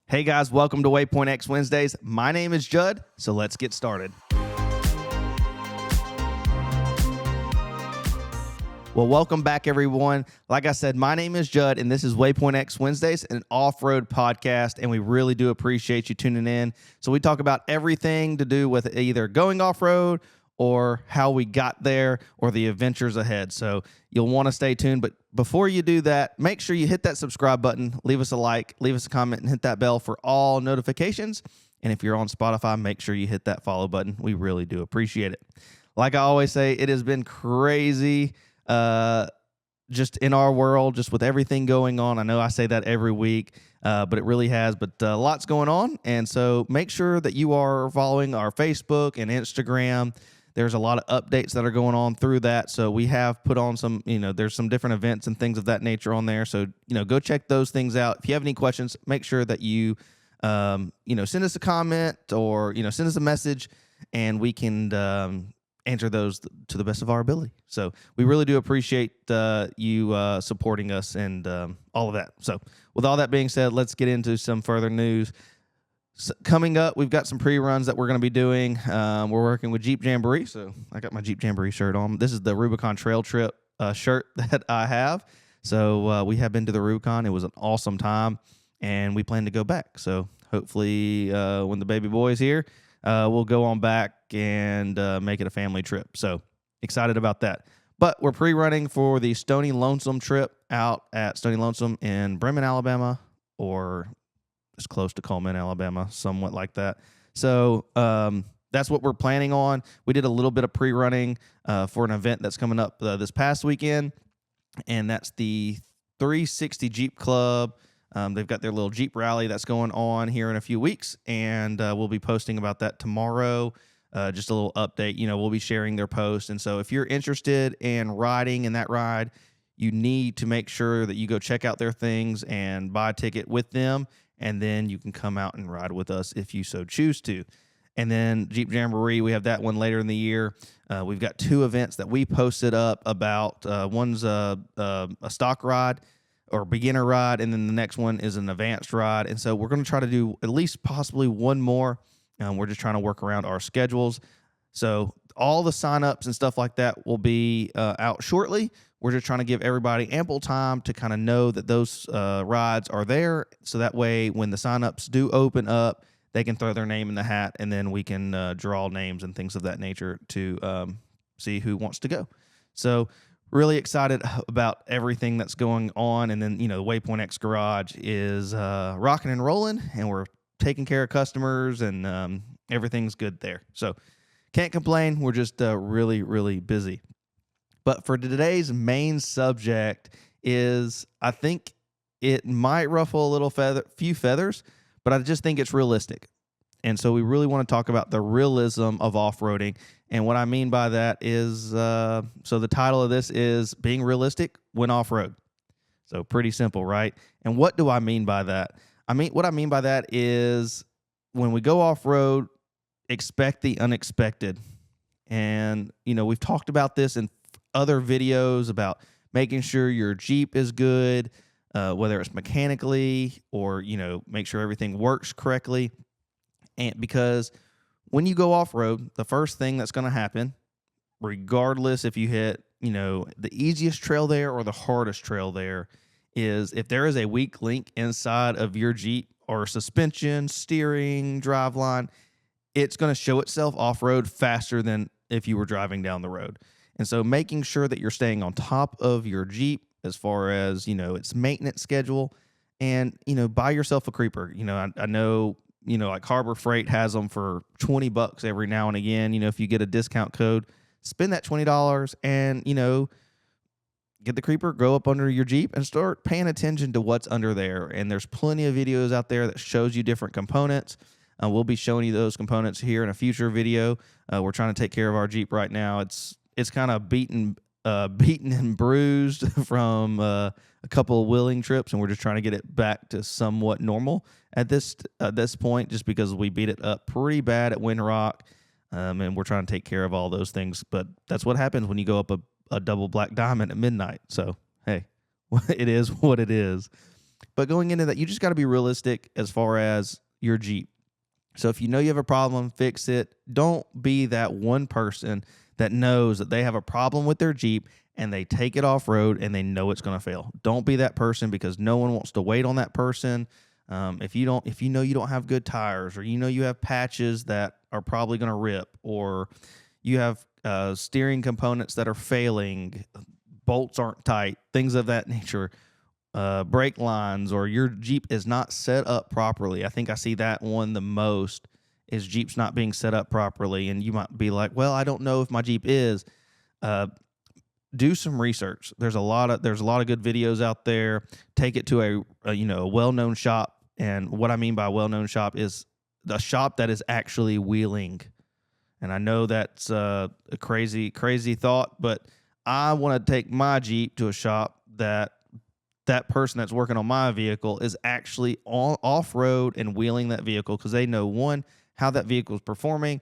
Hey guys, welcome to Waypoint X Wednesdays. My name is Judd, so let's get started. Well, welcome back, everyone. Like I said, my name is Judd, and this is Waypoint X Wednesdays, an off-road podcast, and we really do appreciate you tuning in. So we talk about everything to do with either going off-road or how we got there or the adventures ahead. So you'll want to stay tuned. But before you do that, make sure you hit that subscribe button, leave us a like, leave us a comment, and hit that bell for all notifications. And if you're on Spotify, make sure you hit that follow button. We really do appreciate it. Like I always say, it has been crazy just in our world, just with everything going on. I know I say that every week, but it really has. But lots going on. And so make sure that you are following our Facebook and Instagram. There's a lot of updates that are going on through that. So we have put on some, there's some different events and things of that nature on there. So, go check those things out. If you have any questions, make sure that you, send us a comment or, send us a message and we can answer those to the best of our ability. So we really do appreciate you supporting us and all of that. So with all that being said, let's get into some further news. Coming up, we've got some pre-runs that we're going to be doing. We're working with Jeep Jamboree, so I got my Jeep Jamboree shirt on. This is the Rubicon Trail Trip shirt that I have. So we have been to the Rubicon. It was an awesome time, and we plan to go back. So hopefully when the baby boy's here, we'll go on back and make it a family trip. So excited about that. But we're pre-running for the Stony Lonesome trip out at Stony Lonesome in Bremen, Alabama, or it's close to Coleman, Alabama, somewhat like that. So that's what we're planning on. We did a little bit of pre-running for an event that's coming up this past weekend, and that's the 360 Jeep Club. They've got their little Jeep rally that's going on here in a few weeks, and we'll be posting about that tomorrow. Just a little update. We'll be sharing their post. And so if you're interested in riding in that ride, you need to make sure that you go check out their things and buy a ticket with them. And then you can come out and ride with us if you so choose to. And then Jeep Jamboree, we have that one later in the year. We've got two events that we posted up about. One's a stock ride or beginner ride, and then the next one is an advanced ride. And so we're going to try to do at least possibly one more. We're just trying to work around our schedules. So all the signups and stuff like that will be out shortly. We're just trying to give everybody ample time to kind of know that those rides are there. So that way, when the signups do open up, they can throw their name in the hat, and then we can draw names and things of that nature to see who wants to go. So really excited about everything that's going on. And then, the Waypoint X Garage is rocking and rolling, and we're taking care of customers, and everything's good there. So can't complain. We're just really, really busy. But for today's main subject is, I think it might ruffle a little few feathers, but I just think it's realistic. And so we really want to talk about the realism of off-roading. And what I mean by that is, so the title of this is Being Realistic When Off-Road. So pretty simple, right? And what do I mean by that? What I mean by that is when we go off-road, expect the unexpected. And, we've talked about this in other videos about making sure your Jeep is good, whether it's mechanically or, make sure everything works correctly. And because when you go off-road, the first thing that's going to happen, regardless if you hit, the easiest trail there or the hardest trail there, is if there is a weak link inside of your Jeep or suspension, steering, driveline, it's going to show itself off-road faster than if you were driving down the road. And so making sure that you're staying on top of your Jeep as far as, its maintenance schedule, and, buy yourself a creeper. I know, like Harbor Freight has them for $20 every now and again. If you get a discount code, spend that $20 and, get the creeper, go up under your Jeep and start paying attention to what's under there. And there's plenty of videos out there that shows you different components. We'll be showing you those components here in a future video. We're trying to take care of our Jeep right now. It's kind of beaten and bruised from a couple of wheeling trips, and we're just trying to get it back to somewhat normal at this point, just because we beat it up pretty bad at Windrock, and we're trying to take care of all those things. But that's what happens when you go up a double black diamond at midnight. So, hey, it is what it is. But going into that, you just got to be realistic as far as your Jeep. So if you know you have a problem, fix it. Don't be that one person that knows that they have a problem with their Jeep and they take it off road and they know it's going to fail. Don't be that person, because no one wants to wait on that person. If you know you don't have good tires, or you know you have patches that are probably going to rip, or you have steering components that are failing, bolts aren't tight, things of that nature, brake lines, or your Jeep is not set up properly. I think I see that one the most, is Jeeps not being set up properly. And you might be like, well, I don't know if my Jeep is. Do some research. There's a lot of good videos out there. Take it to a well-known shop. And what I mean by well-known shop is a shop that is actually wheeling. And I know that's a crazy thought, but I want to take my Jeep to a shop that person that's working on my vehicle is actually off-road and wheeling that vehicle, because they know, one, how that vehicle is performing,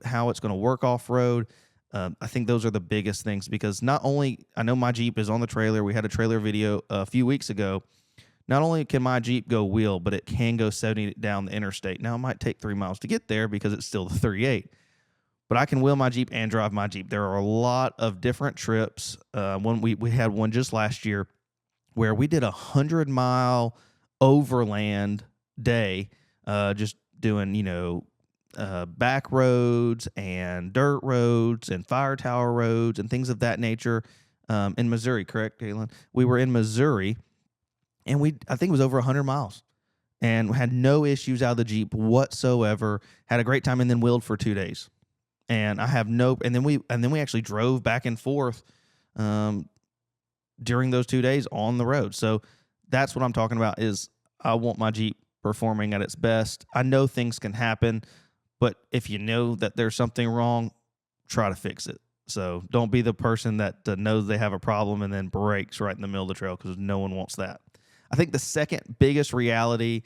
how it's gonna work off-road. I think those are the biggest things, because not only, I know my Jeep is on the trailer. We had a trailer video a few weeks ago. Not only can my Jeep go wheel, but it can go 70 down the interstate. Now, it might take 3 miles to get there because it's still the 38. But I can wheel my Jeep and drive my Jeep. There are a lot of different trips. We had one just last year where we did 100-mile overland day, just doing, back roads and dirt roads and fire tower roads and things of that nature, in Missouri, correct, Caitlin? We were in Missouri, and I think it was over 100 miles, and had no issues out of the Jeep whatsoever. Had a great time, and then wheeled for 2 days. And and then we actually drove back and forth during those 2 days on the road. So that's what I'm talking about, is I want my Jeep performing at its best. I know things can happen, but if you know that there's something wrong, try to fix it. So don't be the person that knows they have a problem and then breaks right in the middle of the trail, because no one wants that. I think the second biggest reality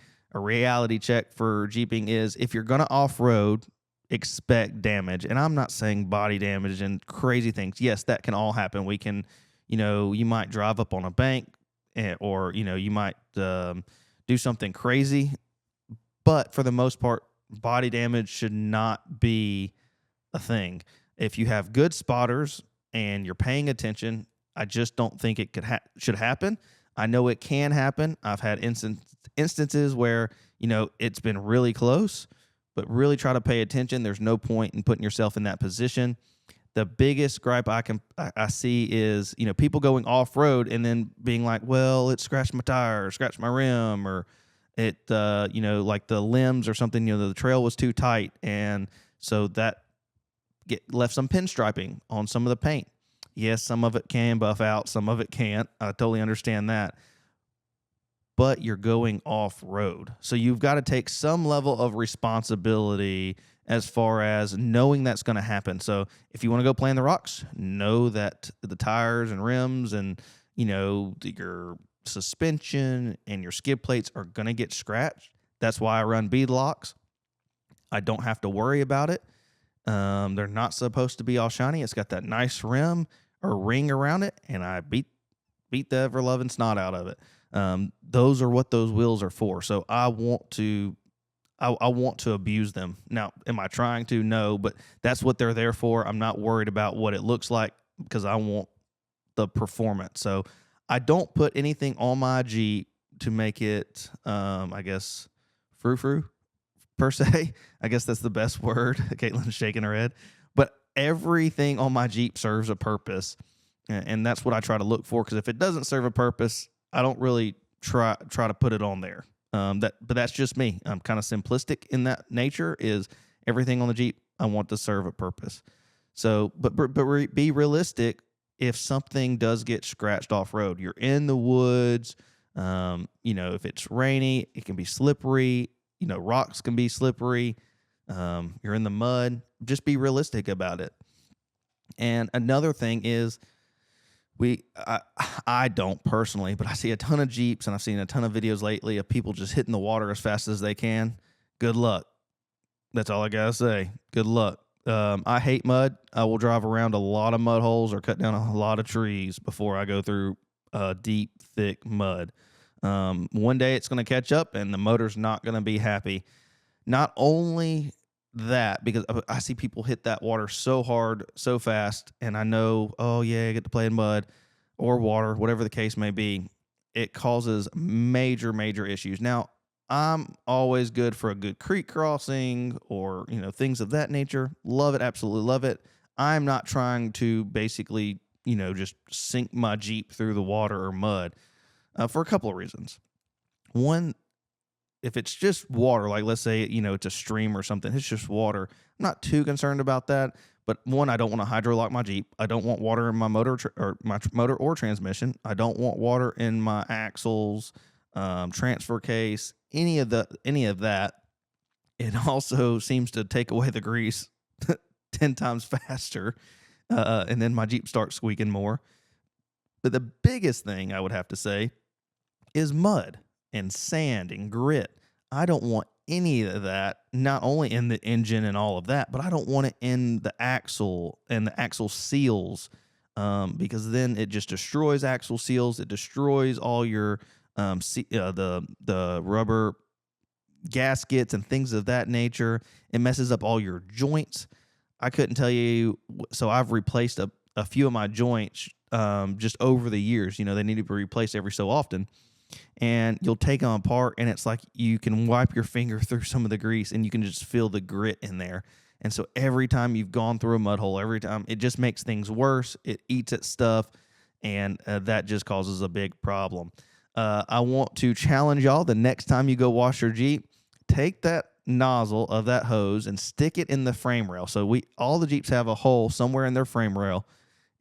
check for Jeeping is, if you're going to off-road, expect damage. And I'm not saying body damage and crazy things. Yes, that can all happen. We can, you might drive up on a bank, or, you might do something crazy. But for the most part, body damage should not be a thing. If you have good spotters and you're paying attention, I just don't think it should happen. I know it can happen. I've had instances where, it's been really close, but really try to pay attention. There's no point in putting yourself in that position. The biggest gripe I see is, people going off-road and then being like, well, it scratched my tire, scratched my rim, or it, like the limbs or something, the trail was too tight. And so that left some pinstriping on some of the paint. Yes, some of it can buff out, some of it can't. I totally understand that. But you're going off-road. So you've got to take some level of responsibility as far as knowing that's going to happen. So if you want to go play in the rocks, know that the tires and rims and, your suspension and your skid plates are going to get scratched. That's why I run bead locks. I don't have to worry about it. They're not supposed to be all shiny. It's got that nice rim or ring around it, and I beat the ever-loving snot out of it. Those are what those wheels are for. So I want to abuse them. Now, am I trying to? No, but that's what they're there for. I'm not worried about what it looks like, because I want the performance. So I don't put anything on my Jeep to make it, I guess, frou-frou per se. I guess that's the best word. Caitlin's shaking her head. But everything on my Jeep serves a purpose, and that's what I try to look for, because if it doesn't serve a purpose, I don't really try to put it on there. But that's just me. I'm kind of simplistic in that nature, is everything on the Jeep I want to serve a purpose. So, but be realistic. If something does get scratched off road, you're in the woods, if it's rainy, it can be slippery, rocks can be slippery. You're in the mud, just be realistic about it. And another thing is, I don't personally, but I see a ton of Jeeps, and I've seen a ton of videos lately of people just hitting the water as fast as they can. Good luck. That's all I gotta say. Good luck. I hate mud. I will drive around a lot of mud holes or cut down a lot of trees before I go through deep, thick mud. One day it's going to catch up and the motor's not going to be happy. Not only that, because I see people hit that water so hard, so fast, and I know, oh yeah, I get to play in mud or water, whatever the case may be. It causes major, major issues. Now, I'm always good for a good creek crossing or, things of that nature. Love it, absolutely love it. I'm not trying to basically, just sink my Jeep through the water or mud for a couple of reasons. One, if it's just water, like let's say, it's a stream or something, it's just water. I'm not too concerned about that. But one, I don't want to hydrolock my Jeep. I don't want water in my motor motor or transmission. I don't want water in my axles, transfer case, any of that. It also seems to take away the grease 10 times faster, and then my Jeep starts squeaking more. But the biggest thing I would have to say is mud and sand and grit. I don't want any of that, not only in the engine and all of that, but I don't want it in the axle and the axle seals, because then it just destroys axle seals. It destroys all your the rubber gaskets and things of that nature. It messes up all your joints. I couldn't tell you. So I've replaced a few of my joints just over the years. They need to be replaced every so often. And you'll take them apart, and it's like you can wipe your finger through some of the grease, and you can just feel the grit in there. And so every time you've gone through a mud hole, every time, it just makes things worse. It eats at stuff, and that just causes a big problem. I want to challenge y'all, the next time you go wash your Jeep, take that nozzle of that hose and stick it in the frame rail. So all the Jeeps have a hole somewhere in their frame rail,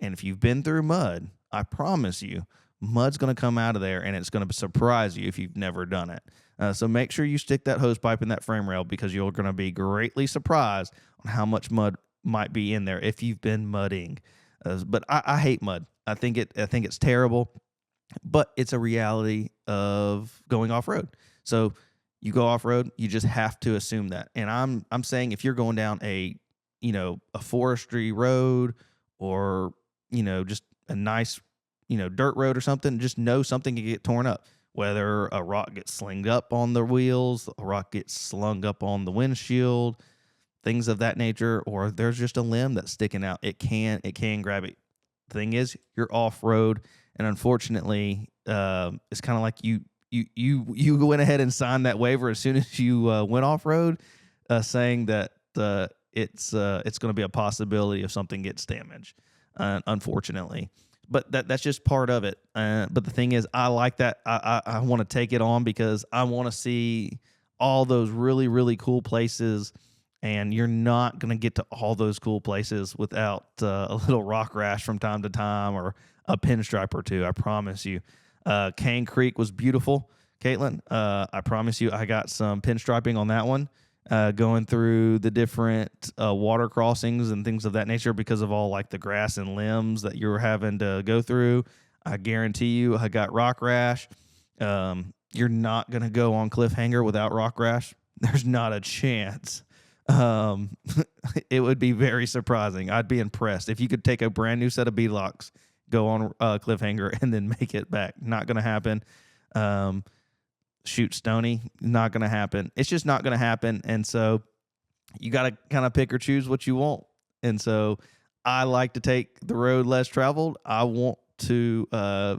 and if you've been through mud, I promise you, mud's going to come out of there, and it's going to surprise you if you've never done it. So make sure you stick that hose pipe in that frame rail, because you're going to be greatly surprised on how much mud might be in there if you've been mudding. But I hate mud. I think it's terrible, but it's a reality of going off-road. So you go off-road, you just have to assume that. And I'm saying if you're going down a forestry road, or just a nice dirt road or something, just know something can get torn up. Whether a rock gets slinged up on the wheels, a rock gets slung up on the windshield, things of that nature, or there's just a limb that's sticking out. It can grab it. The thing is, you're off road, and unfortunately, it's kind of like you went ahead and signed that waiver as soon as you went off road, saying that it's going to be a possibility if something gets damaged. Unfortunately. But that's just part of it. But the thing is, I like that. I want to take it on because I want to see all those really, really cool places. And you're not going to get to all those cool places without a little rock rash from time to time, or a pinstripe or two. I promise you. Cane Creek was beautiful, Caitlin. I promise you, I got some pinstriping on that one. Going through the different water crossings and things of that nature, because of all like the grass and limbs that you're having to go through. I guarantee you, I got rock rash. You're not going to go on Cliffhanger without rock rash. There's not a chance. It would be very surprising. I'd be impressed if you could take a brand new set of beadlocks, go on Cliffhanger, and then make it back. Not going to happen. Shoot Stony, not going to happen. It's just not going to happen. And so you got to kind of pick or choose what you want. And so I like to take the road less traveled. I want to,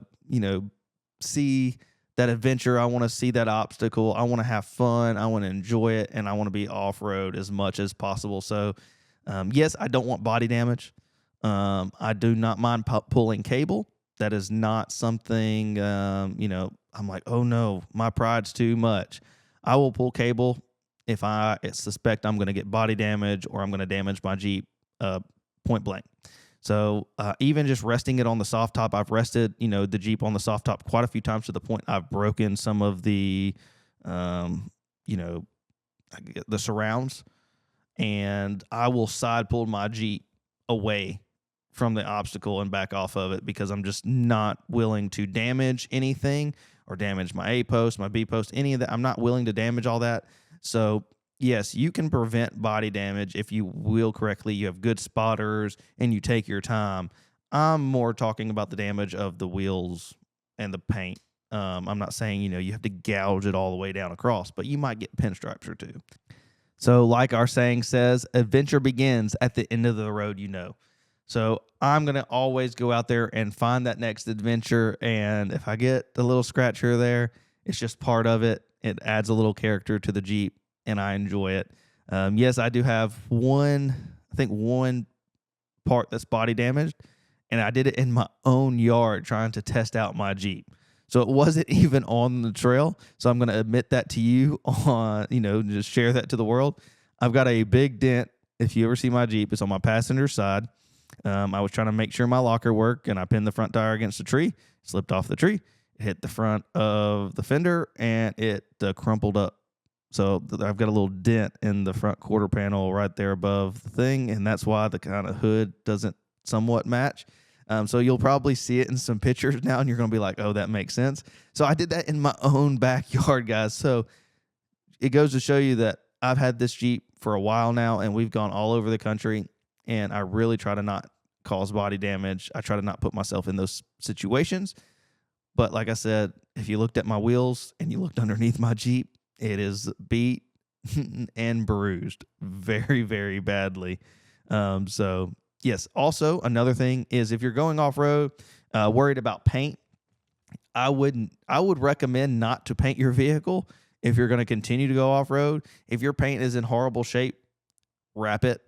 see that adventure. I want to see that obstacle. I want to have fun. I want to enjoy it. And I want to be off-road as much as possible. So, yes, I don't want body damage. I do not mind pulling cable. That is not something, I'm like, oh no, my pride's too much. I will pull cable if I suspect I'm going to get body damage, or I'm going to damage my Jeep point blank. So even just resting it on the soft top, I've rested, the Jeep on the soft top quite a few times, to the point I've broken some of the, the surrounds, and I will side pull my Jeep away from the obstacle and back off of it, because I'm just not willing to damage anything, or damage my A post, my B post, any of that. I'm not willing to damage all that. So yes, you can prevent body damage if you wheel correctly. You have good spotters and you take your time. I'm more talking about the damage of the wheels and the paint I'm not saying, you have to gouge it all the way down across, but you might get pinstripes or two. So like our saying says, adventure begins at the end of the road, So I'm going to always go out there and find that next adventure. And if I get a little scratch here or there, it's just part of it. It adds a little character to the Jeep, and I enjoy it. Yes, I do have one part that's body damaged, and I did it in my own yard trying to test out my Jeep. So it wasn't even on the trail. So I'm going to admit that to you just share that to the world. I've got a big dent. If you ever see my Jeep, it's on my passenger side. I was trying to make sure my locker worked, and I pinned the front tire against a tree, slipped off the tree, hit the front of the fender, and it crumpled up. So I've got a little dent in the front quarter panel right there above the thing, and that's why the kind of hood doesn't somewhat match. So you'll probably see it in some pictures now, and you're going to be like, oh, that makes sense. So I did that in my own backyard, guys. So it goes to show you that I've had this Jeep for a while now, and we've gone all over the country, and I really try to not cause body damage. I try to not put myself in those situations. But like I said, if you looked at my wheels and you looked underneath my Jeep, it is beat and bruised very, very badly. So yes. Also, another thing is if you're going off-road, worried about paint, I would recommend not to paint your vehicle if you're going to continue to go off-road. If your paint is in horrible shape, wrap it.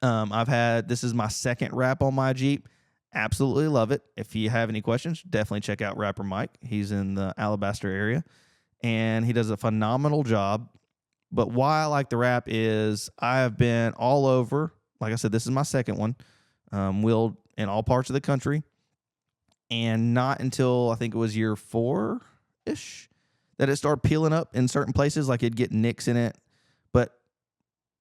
This is my second wrap on my Jeep. Absolutely love it. If you have any questions, definitely check out Rapper Mike. He's in the Alabaster area, and he does a phenomenal job. But why I like the wrap is I have been all over. Like I said, this is my second one, wheeled in all parts of the country. And not until I think it was year 4-ish that it started peeling up in certain places, like it'd get nicks in it. But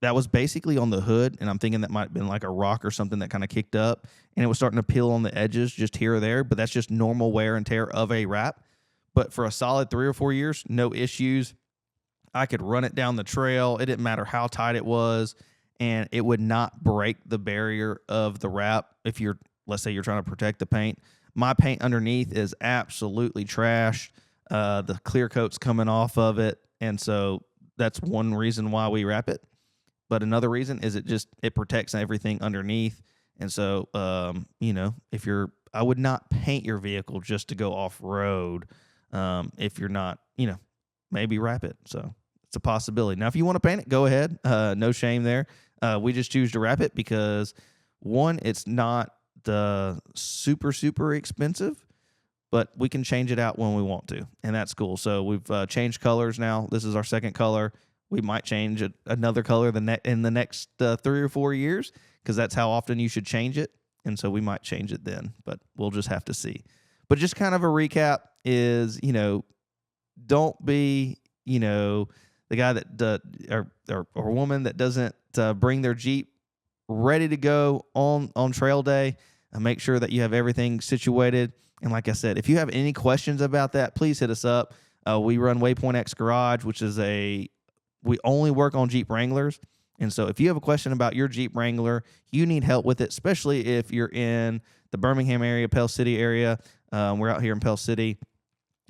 that was basically on the hood, and I'm thinking that might have been like a rock or something that kind of kicked up, and it was starting to peel on the edges just here or there, but that's just normal wear and tear of a wrap. But for a solid 3 or 4 years, no issues. I could run it down the trail. It didn't matter how tight it was, and it would not break the barrier of the wrap if let's say you're trying to protect the paint. My paint underneath is absolutely trashed. The clear coat's coming off of it, and so that's one reason why we wrap it. But another reason is it protects everything underneath. And so, I would not paint your vehicle just to go off-road. If you're not, maybe wrap it. So it's a possibility. Now, if you want to paint it, go ahead. No shame there. We just choose to wrap it because, one, it's not the super, super expensive, but we can change it out when we want to, and that's cool. So we've changed colors now. This is our second color. We might change another color in the next 3 or 4 years because that's how often you should change it. And so we might change it then, but we'll just have to see. But just kind of a recap is, don't be, the guy that or woman that doesn't bring their Jeep ready to go on trail day. Make sure that you have everything situated. And like I said, if you have any questions about that, please hit us up. We run Waypoint X Garage, which is we only work on Jeep Wranglers. And so if you have a question about your Jeep Wrangler, you need help with it, especially if you're in the Birmingham area, Pell City area. We're out here in Pell City.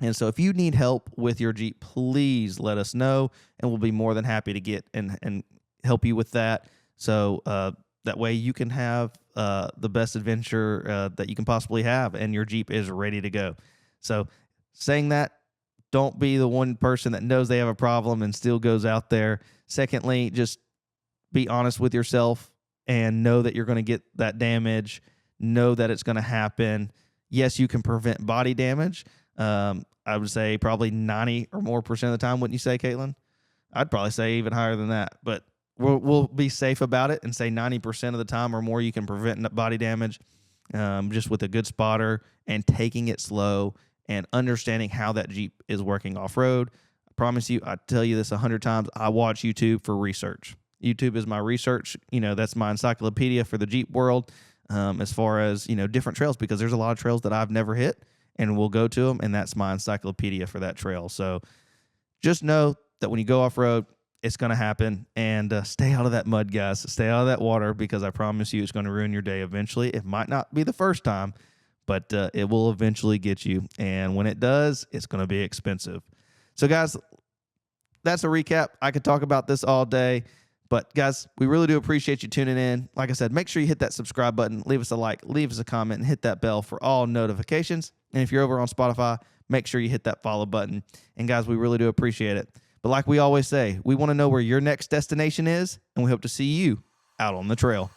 And so if you need help with your Jeep, please let us know, and we'll be more than happy to get and help you with that. So that way you can have the best adventure that you can possibly have, and your Jeep is ready to go. So saying that, don't be the one person that knows they have a problem and still goes out there. Secondly, just be honest with yourself and know that you're going to get that damage. Know that it's going to happen. Yes, you can prevent body damage. I would say probably 90 or more % of the time, wouldn't you say, Caitlin? I'd probably say even higher than that. But we'll be safe about it and say 90% of the time or more you can prevent body damage just with a good spotter and taking it slow and understanding how that Jeep is working off-road. I promise you, I tell you this 100 times, I watch YouTube for research. YouTube is my research. That's my encyclopedia for the Jeep world as far as, different trails, because there's a lot of trails that I've never hit, and we'll go to them, and that's my encyclopedia for that trail. So just know that when you go off-road, it's going to happen, and stay out of that mud, guys. Stay out of that water, because I promise you it's going to ruin your day eventually. It might not be the first time, but it will eventually get you. And when it does, it's going to be expensive. So, guys, that's a recap. I could talk about this all day. But, guys, we really do appreciate you tuning in. Like I said, make sure you hit that subscribe button, leave us a like, leave us a comment, and hit that bell for all notifications. And if you're over on Spotify, make sure you hit that follow button. And, guys, we really do appreciate it. But like we always say, we want to know where your next destination is, and we hope to see you out on the trail.